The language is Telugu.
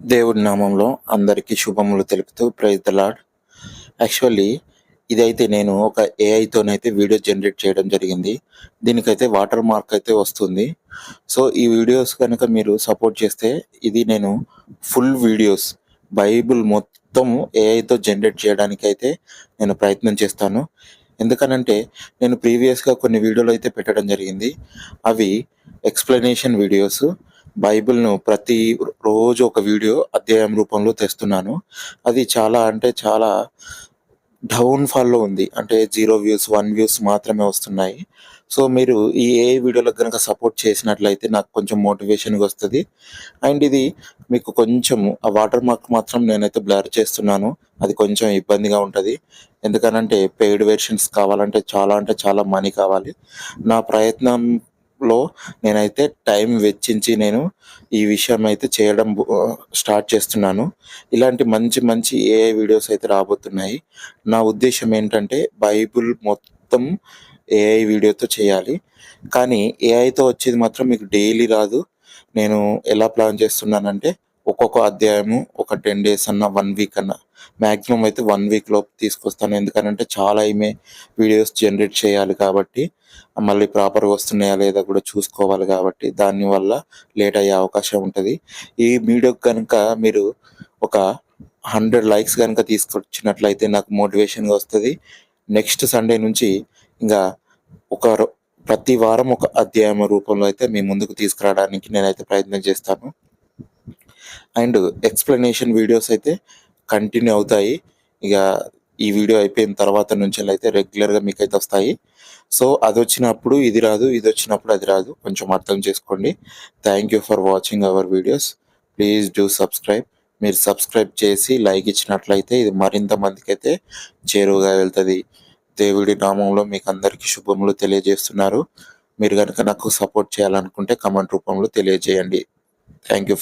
దేవుడి నామంలో అందరికీ శుభములు తెలుపుతూ ప్రైజ్ ద లార్డ్. యాక్చువల్లీ ఇదైతే నేను ఒక ఏఐతోనైతే వీడియో జనరేట్ చేయడం జరిగింది. దీనికైతే వాటర్ మార్క్ అయితే వస్తుంది. సో, ఈ వీడియోస్ కనుక మీరు సపోర్ట్ చేస్తే ఇది నేను ఫుల్ వీడియోస్ బైబిల్ మొత్తం ఏఐతో జనరేట్ చేయడానికైతే నేను ప్రయత్నం చేస్తాను. ఎందుకనంటే నేను ప్రీవియస్‌గా కొన్ని వీడియోలు అయితే పెట్టడం జరిగింది. అవి ఎక్స్‌ప్లనేషన్ వీడియోస్. బైబిల్‌ను ప్రతి రోజు ఒక వీడియో అధ్యాయం రూపంలో తెస్తున్నాను. అది చాలా అంటే చాలా డౌన్‌ఫాల్‌లో ఉంది. అంటే 0 వ్యూస్, 1 వ్యూస్ మాత్రమే వస్తున్నాయి. సో, మీరు ఈ ఏఐ వీడియోలకు గనక సపోర్ట్ చేసినట్లయితే నాకు కొంచెం మోటివేషన్‌గా వస్తది. అండ్ ఇది మీకు కొంచెం ఆ వాటర్ మార్క్ మాత్రం నేనైతే బ్లర్ చేస్తున్నాను. అది కొంచెం ఇబ్బందిగా ఉంటది. ఎందుకనంటే పెయిడ్ వెర్షన్స్ కావాలంటే చాలా అంటే చాలా మనీ కావాలి. నా ప్రయత్నంలో నేనైతే టైం వెచ్చించి నేను ఈ విషయం అయితే చేయడం స్టార్ట్ చేస్తున్నాను. ఇలాంటి మంచి మంచి ఏఐ వీడియోస్ అయితే రాబోతున్నాయి. నా ఉద్దేశ్యం ఏంటంటే బైబిల్ మొత్తం ఏఐ వీడియోతో చేయాలి. కానీ ఏఐతో వచ్చేది మాత్రం మీకు డైలీ రాదు. నేను ఎలా ప్లాన్ చేస్తున్నానంటే ఒక్కొక్క అధ్యాయము ఒక 10 డేస్ అన్నా, 1 వీక్ అన్నా మాక్సిమం అయితే 1 వీక్ లోపు తీసుకొస్తాను. ఎందుకనంటే చాలా వీడియోస్ జనరేట్ చేయాలి కాబట్టి, మళ్ళీ ప్రాపర్‌గా వస్తున్నాయా లేదా కూడా చూసుకోవాలి కాబట్టి దానివల్ల లేట్ అయ్యే అవకాశం ఉంటది. ఈ వీడియోకి గనుక మీరు ఒక 100 లైక్స్ గనుక తీసుకొచ్చినట్లయితే నాకు మోటివేషన్‌గా వస్తది. నెక్స్ట్ సండే నుంచి ఇంగా ఒక ప్రతి వారం ఒక అధ్యాయం రూపంలో అయితే మీ ముందుకు తీసుకురావడానికి నేనైతే ప్రయత్నం చేస్తాను. అండ్ ఎక్స్‌ప్లనేషన్ వీడియోస్ అయితే కంటిన్యూ అవుతాయి. ఇగ ఈ వీడియో అయిపోయిన తర్వాత నుంచెల్లయితే రెగ్యులర్‌గా మీకైతే వస్తాయి. సో, అదొచ్చినప్పుడు ఇది రాదు, ఇదొచ్చినప్పుడు అది రాదు. కొంచెం అర్థం చేసుకోండి. Thank you for watching our videos. Please do subscribe. మీరు సబ్స్క్రైబ్ చేసి లైక్ ఇచ్చినట్లయితే ఇది మరింత మందికైతే చేరువగా వెళ్తది. దేవుడి నామంలో మీకందరికీ శుభములు తెలియజేస్తున్నాను. మీరు గనుక నాకు సపోర్ట్ చేయాలనుకుంటే కామెంట్ రూపంలో తెలియజేయండి. Thank you.